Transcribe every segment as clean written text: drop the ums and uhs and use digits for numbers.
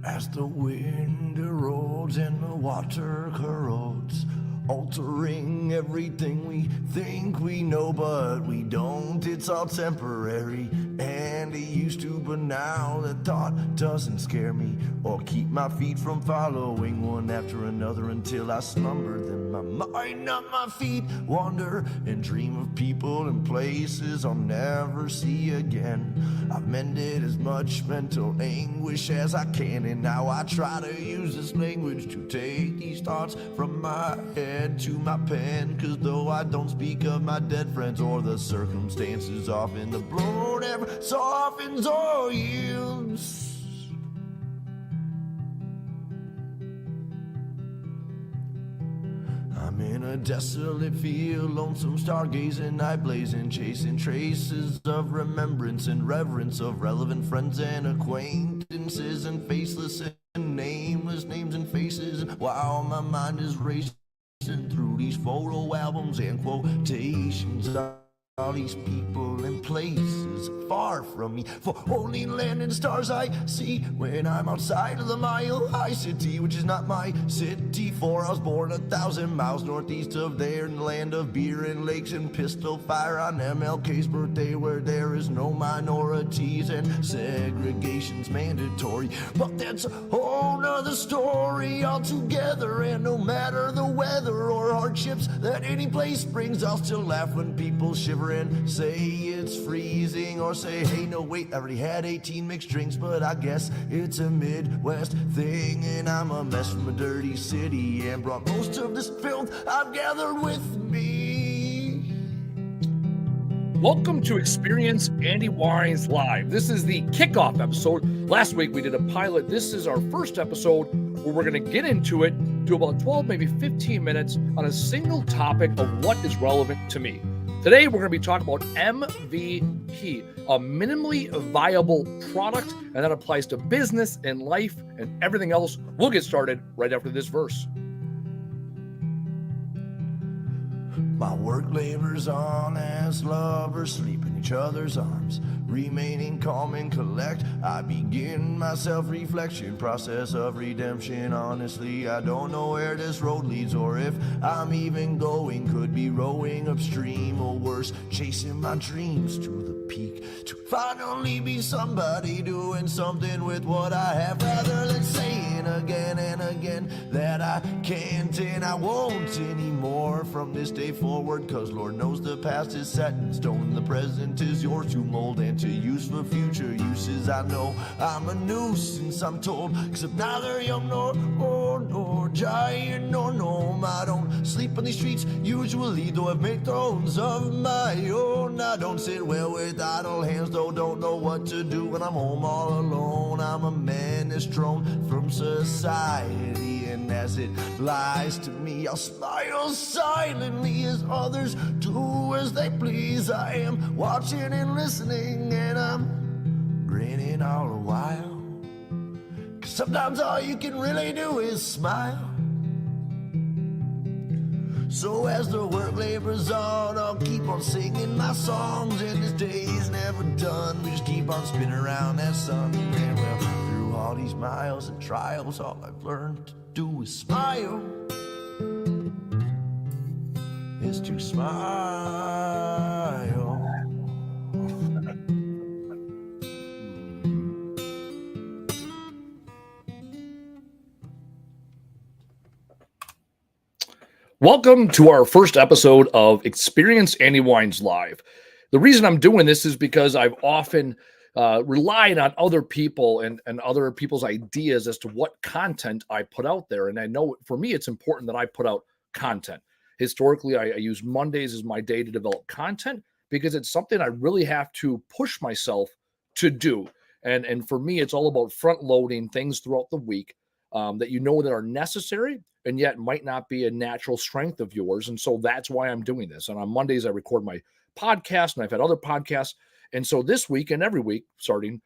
As the wind erodes and the water corrodes, altering everything we think we know, but we don't. It's all temporary, and it used to, but now the thought doesn't scare me or keep my feet from following one after another until I slumber. Then my mind, not my feet, wander and dream of people and places I'll never see again. I've mended as much mental anguish as I can, and now I try to use this language to take these thoughts from my head to my pen. Cause though I don't speak of my dead friends or the circumstances, often the blow never softens or yields. I'm in a desolate field, lonesome stargazing, night blazing, chasing traces of remembrance and reverence of relevant friends and acquaintances, and faceless and nameless names and faces, while my mind is racing through these photo albums and quotations. All these people and places far from me, for only land and stars I see when I'm outside of the mile-high city, which is not my city, for I was born 1,000 miles northeast of there, in the land of beer and lakes and pistol fire on MLK's birthday, where there is no minorities and segregation's mandatory. But that's a whole nother story altogether, and no matter the weather or hardships that any place brings, I'll still laugh when people shiver and say it's freezing, or say, hey, no, wait, I already had 18 mixed drinks, but I guess it's a Midwest thing, and I'm a mess from a dirty city and brought most of this filth I've gathered with me. Welcome to Experience Andy Weins Live. This is the kickoff episode. Last week we did a pilot. This is our first episode where we're going to get into it, do about 12, maybe 15 minutes on a single topic of what is relevant to me. Today, we're going to be talking about MVP, a minimally viable product, and that applies to business and life and everything else. We'll get started right after this verse. My work labors on as lovers sleep in each other's arms, remaining calm and collect. I begin my self-reflection process of redemption. Honestly, I don't know where this road leads, or if I'm even going. Could be rowing upstream, or worse, chasing my dreams to the peak, to finally be somebody doing something with what I have, rather than saying again and again that I can't and I won't anymore from this day forward. Cause Lord knows the past is set in stone, the present is yours to mold and to use for future uses. I know I'm a nuisance, I'm told, cause I'm neither young nor old, nor giant nor gnome. I don't sleep on these streets usually, though I've made thrones of my own. I don't sit well with idle hands, though don't know what to do when I'm home all alone. I'm a menace thrown from society, and as it lies to me, I'll smile silently as others do as they please. I am watching and listening, and I'm grinning all the while, cause sometimes all you can really do is smile. So as the work labors on, I'll keep on singing my songs, and this day's never done. We just keep on spinning around that sun, and well, through all these miles and trials, all I've learned to do is smile. Is to smile. Welcome to our first episode of Experience Andy Weins Live. The reason I'm doing this is because I've often relied on other people and other people's ideas as to what content I put out there. And I know for me, it's important that I put out content. Historically, I use Mondays as my day to develop content because it's something I really have to push myself to do. And for me, it's all about front loading things throughout the week that you know that are necessary and yet might not be a natural strength of yours. And so that's why I'm doing this. And on Mondays, I record my podcast, and I've had other podcasts. And so this week and every week, starting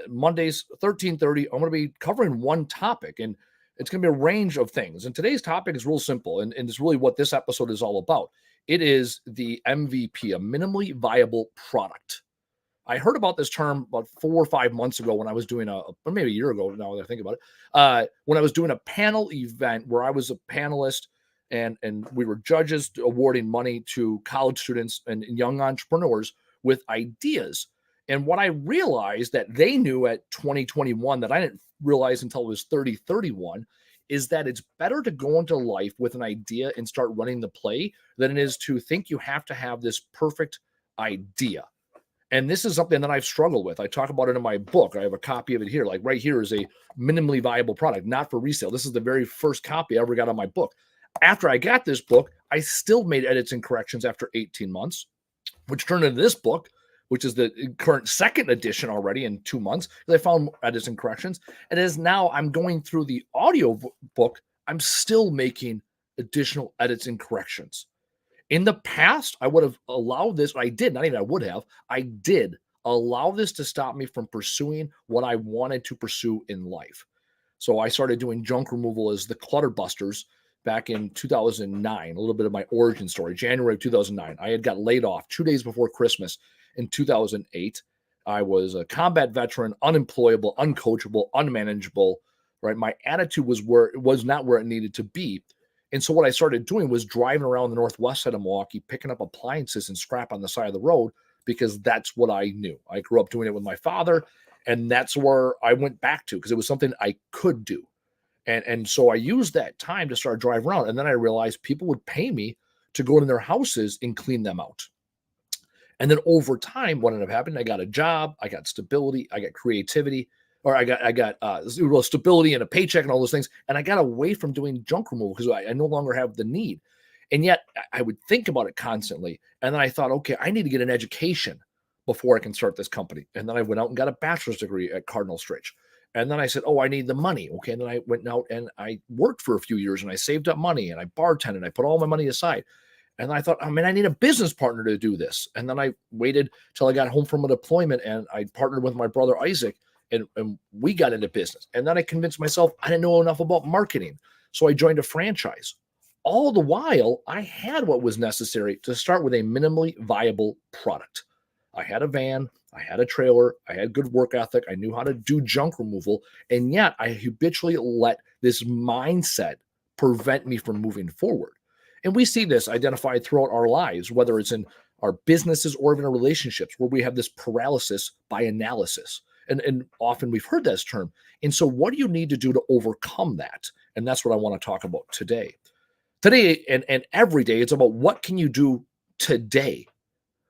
Mondays, 13:30, I'm going to be covering one topic, and it's going to be a range of things. And today's topic is real simple, and it's really what this episode is all about. It is the MVP, a minimally viable product. I heard about this term about 4 or 5 months ago when I was doing or maybe a year ago now that I think about it, when I was doing a panel event where I was a panelist and we were judges awarding money to college students and young entrepreneurs with ideas. And what I realized that they knew at 2021 that I didn't realize until I was 30, 31 is that it's better to go into life with an idea and start running the play than it is to think you have to have this perfect idea. And this is something that I've struggled with. I talk about it in my book. I have a copy of it here. Like right here is a minimally viable product, not for resale. This is the very first copy I ever got on my book. After I got this book, I still made edits and corrections after 18 months, which turned into this book, which is the current second edition already in 2 months. I found edits and corrections. And as now I'm going through the audio book, I'm still making additional edits and corrections. In the past, I would have allowed this. I did, not even I would have. I did allow this to stop me from pursuing what I wanted to pursue in life. So I started doing junk removal as the Clutter Busters back in 2009, a little bit of my origin story, January of 2009. I had got laid off 2 days before Christmas in 2008. I was a combat veteran, unemployable, uncoachable, unmanageable, right? My attitude was not where it needed to be. And so what I started doing was driving around the northwest side of Milwaukee, picking up appliances and scrap on the side of the road because that's what I knew. I grew up doing it with my father, and that's where I went back to because it was something I could do. And so I used that time to start driving around. And then I realized people would pay me to go into their houses and clean them out. And then over time, what ended up happening, I got a job, I got stability, I got creativity, or I got stability and a paycheck and all those things. And I got away from doing junk removal because I no longer have the need. And yet I would think about it constantly. And then I thought, okay, I need to get an education before I can start this company. And then I went out and got a bachelor's degree at Cardinal Stritch. And then I said, oh, I need the money. Okay. And then I went out and I worked for a few years and I saved up money and I bartended and I put all my money aside. And I thought, I need a business partner to do this. And then I waited till I got home from a deployment and I partnered with my brother Isaac and we got into business. And then I convinced myself I didn't know enough about marketing. So I joined a franchise. All the while, I had what was necessary to start with a minimally viable product. I had a van, I had a trailer, I had good work ethic, I knew how to do junk removal, and yet I habitually let this mindset prevent me from moving forward. And we see this identified throughout our lives, whether it's in our businesses or even our relationships, where we have this paralysis by analysis. And often we've heard this term. And so what do you need to do to overcome that? And that's what I want to talk about today. Today and every day, it's about what can you do today.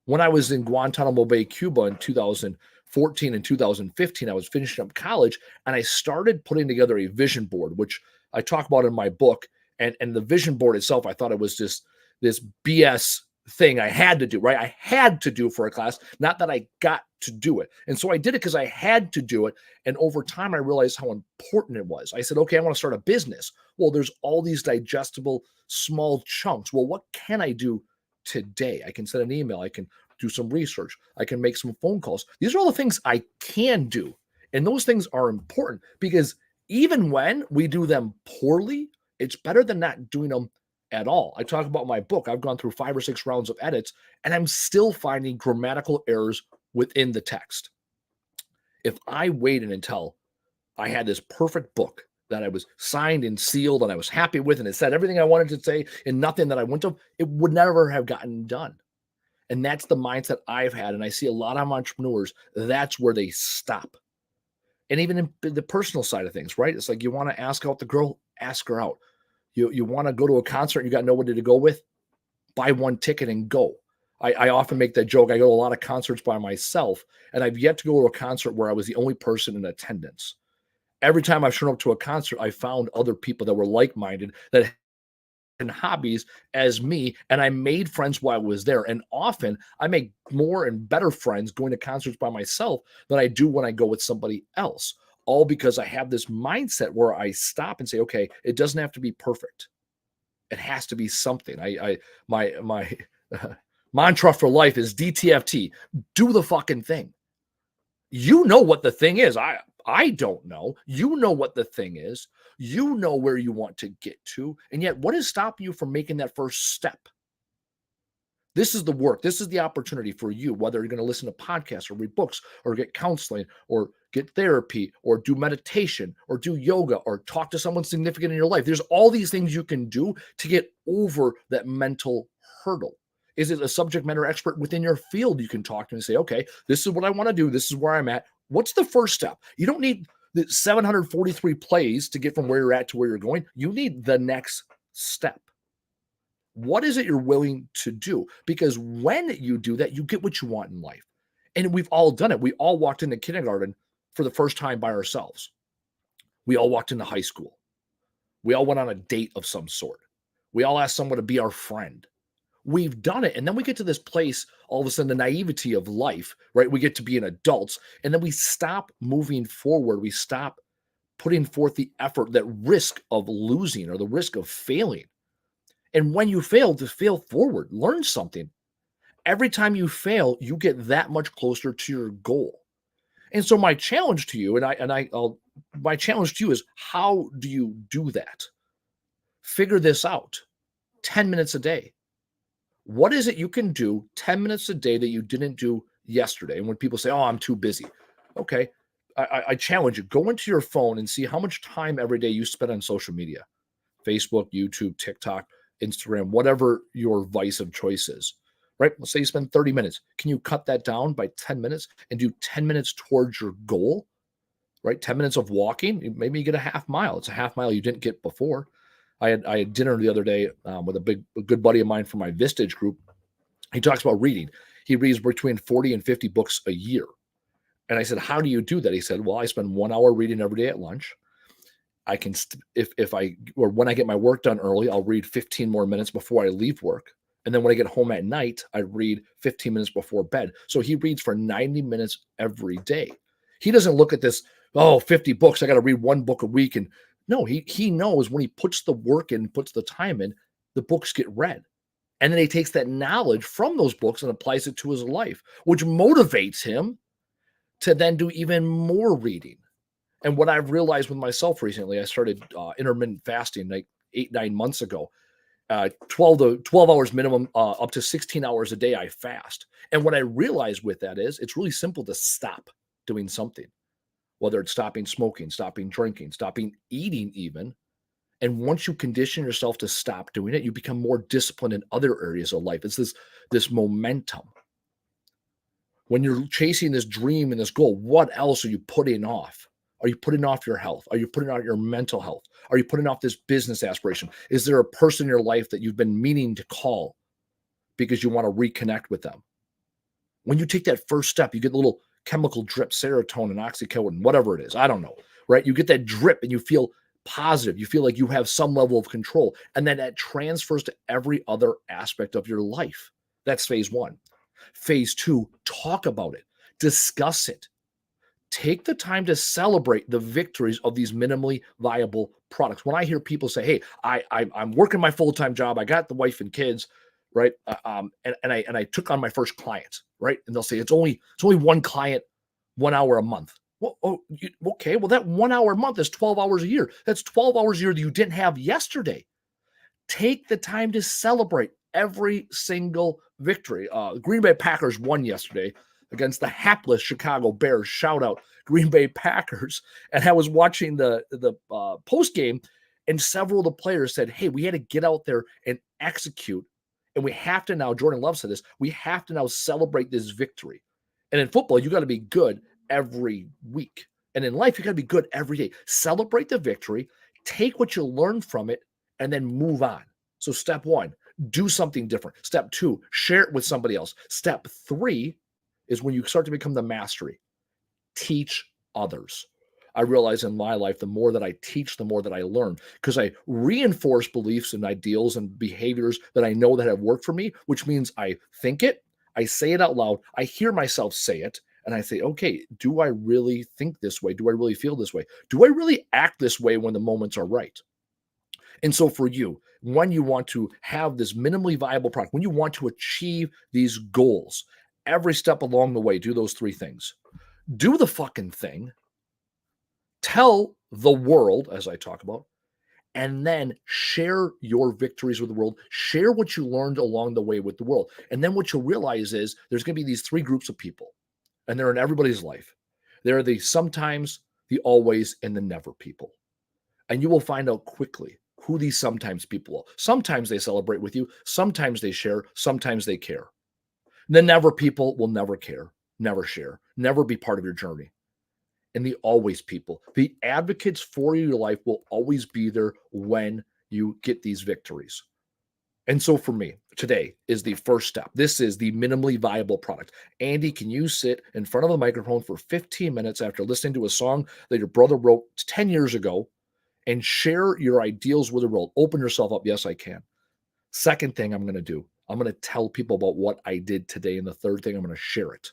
When I was in Guantanamo Bay, Cuba in 2014 and 2015, I was finishing up college and I started putting together a vision board, which I talk about in my book. And the vision board itself, I thought it was just this BS thing I had to do, right? I had to do for a class, not that I got to do it. And so I did it because I had to do it. And over time, I realized how important it was. I said, okay, I want to start a business. Well, there's all these digestible small chunks. Well, what can I do today? I can send an email. I can do some research. I can make some phone calls. These are all the things I can do. And those things are important because even when we do them poorly, it's better than not doing them at all. I talk about my book. I've gone through 5 or 6 rounds of edits, and I'm still finding grammatical errors within the text. If I waited until I had this perfect book that I was signed and sealed and I was happy with, and it said everything I wanted to say and nothing that I went to, it would never have gotten done. And that's the mindset I've had. And I see a lot of entrepreneurs, that's where they stop. And even in the personal side of things, right? It's like you want to ask out the girl, ask her out. You want to go to a concert and you got nobody to go with, buy one ticket and go. I often make that joke. I go to a lot of concerts by myself, and I've yet to go to a concert where I was the only person in attendance. Every time I've shown up to a concert, I found other people that were like-minded, that had hobbies as me, and I made friends while I was there. And often I make more and better friends going to concerts by myself than I do when I go with somebody else. All because I have this mindset where I stop and say, okay, it doesn't have to be perfect. It has to be something. My mantra for life is DTFT. Do the fucking thing. You know what the thing is. I don't know. You know what the thing is. You know where you want to get to. And yet, what is stopping you from making that first step? This is the work. This is the opportunity for you, whether you're going to listen to podcasts or read books or get counseling or get therapy or do meditation or do yoga or talk to someone significant in your life. There's all these things you can do to get over that mental hurdle. Is it a subject matter expert within your field you can talk to and say, okay, this is what I want to do. This is where I'm at. What's the first step? You don't need the 743 plays to get from where you're at to where you're going. You need the next step. What is it you're willing to do? Because when you do that, you get what you want in life. And we've all done it. We all walked into kindergarten for the first time by ourselves. We all walked into high school. We all went on a date of some sort. We all asked someone to be our friend. We've done it. And then we get to this place, all of a sudden, the naivety of life, right? We get to be an adults. And then we stop moving forward. We stop putting forth the effort, that risk of losing or the risk of failing. And when you fail, to fail forward, learn something. Every time you fail, you get that much closer to your goal. And so my challenge to you, my challenge to you is, how do you do that? Figure this out. 10 minutes a day. What is it you can do 10 minutes a day that you didn't do yesterday? And when people say, oh, I'm too busy. Okay. I challenge you, go into your phone and see how much time every day you spend on social media, Facebook, YouTube, TikTok, Instagram, whatever your vice of choice is, right? Let's say you spend 30 minutes. Can you cut that down by 10 minutes and do 10 minutes towards your goal, right? 10 minutes of walking, maybe you get a half mile. It's a half mile you didn't get before. I had dinner the other day with a good buddy of mine from my Vistage group. He talks about reading. He reads between 40 and 50 books a year. And I said, how do you do that? He said, well, I spend 1 hour reading every day at lunch. I can, when I get my work done early, I'll read 15 more minutes before I leave work. And then when I get home at night, I read 15 minutes before bed. So he reads for 90 minutes every day. He doesn't look at this, 50 books. I got to read one book a week. And no, he knows when he puts the work in, puts the time in, the books get read. And then he takes that knowledge from those books and applies it to his life, which motivates him to then do even more reading. And what I've realized with myself recently, I started intermittent fasting like 8-9 months ago. 12 hours minimum, up to 16 hours a day I fast. And what I realized with that is it's really simple to stop doing something, whether it's stopping smoking, stopping drinking, stopping eating even. And once you condition yourself to stop doing it, you become more disciplined in other areas of life. It's this momentum. When you're chasing this dream and this goal, what else are you putting off? Are you putting off your health? Are you putting off your mental health? Are you putting off this business aspiration? Is there a person in your life that you've been meaning to call because you want to reconnect with them? When you take that first step, you get a little chemical drip, serotonin, oxycodone, whatever it is. I don't know, right? You get that drip and you feel positive. You feel like you have some level of control. And then that transfers to every other aspect of your life. That's phase one. Phase two, talk about it, discuss it. Take the time to celebrate the victories of these minimally viable products. When I hear people say, hey, I'm working my full-time job, I got the wife and kids, right? And I took on my first client, right? And they'll say, it's only one client, 1 hour a month. Well, okay. Well, that 1 hour a month is 12 hours a year. That's 12 hours a year that you didn't have yesterday. Take the time to celebrate every single victory. Green Bay Packers won yesterday against the hapless Chicago Bears. Shout out Green Bay Packers. And I was watching the post game, and several of the players said, hey, we had to get out there and execute. And we have to now, Jordan Love said this, we have to now celebrate this victory. And in football, you got to be good every week. And in life, you got to be good every day. Celebrate the victory, take what you learned from it, and then move on. So step one, do something different. Step two, share it with somebody else. Step three is when you start to become the mastery. Teach others. I realize in my life, the more that I teach, the more that I learn, because I reinforce beliefs and ideals and behaviors that I know that have worked for me, which means I think it, I say it out loud, I hear myself say it, and I say, okay, do I really think this way? Do I really feel this way? Do I really act this way when the moments are right? And so for you, when you want to have this minimally viable product, when you want to achieve these goals, every step along the way, do those three things. Do the fucking thing. Tell the world, as I talk about, and then share your victories with the world. Share what you learned along the way with the world. And then what you'll realize is there's going to be these three groups of people, and they're in everybody's life. They're the sometimes, the always, and the never people. And you will find out quickly who these sometimes people are. Sometimes they celebrate with you, sometimes they share, sometimes they care. The never people will never care, never share, never be part of your journey. And the always people, the advocates for your life, will always be there when you get these victories. And so for me, today is the first step. This is the minimally viable product. Andy, can you sit in front of a microphone for 15 minutes after listening to a song that your brother wrote 10 years ago and share your ideals with the world? Open yourself up. Yes, I can. Second thing I'm going to do, I'm going to tell people about what I did today. And the third thing, I'm going to share it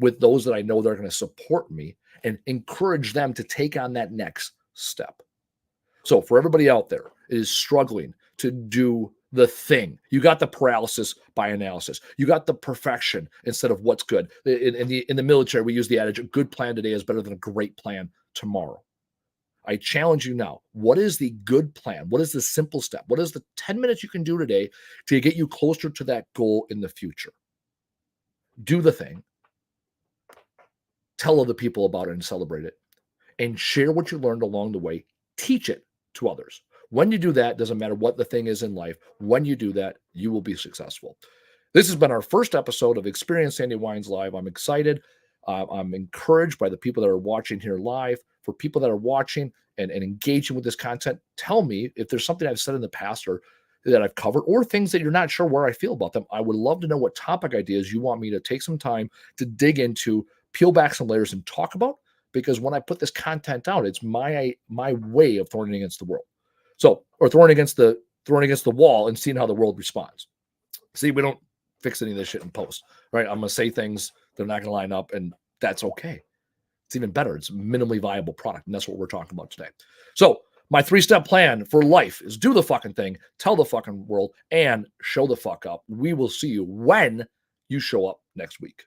with those that I know they're going to support me and encourage them to take on that next step. So for everybody out there that is struggling to do the thing, you got the paralysis by analysis. You got the perfection instead of what's good. In the military, we use the adage, a good plan today is better than a great plan tomorrow. I challenge you now. What is the good plan? What is the simple step? What is the 10 minutes you can do today to get you closer to that goal in the future? Do the thing. Tell other people about it and celebrate it. And share what you learned along the way. Teach it to others. When you do that, doesn't matter what the thing is in life. When you do that, you will be successful. This has been our first episode of Experience Andy Weins Live. I'm excited. I'm encouraged by the people that are watching here live. For people that are watching and engaging with this content, tell me if there's something I've said in the past or that I've covered, or things that you're not sure where I feel about them. I would love to know what topic ideas you want me to take some time to dig into, peel back some layers and talk about, because when I put this content out, it's my way of throwing it against the world. So, or throwing against the wall and seeing how the world responds. See, we don't fix any of this shit in post, right? I'm going to say things that are not going to line up, and that's okay. It's even better. It's a minimally viable product, and that's what we're talking about today. So my 3-step plan for life is do the fucking thing, tell the fucking world, and show the fuck up. We will see you when you show up next week.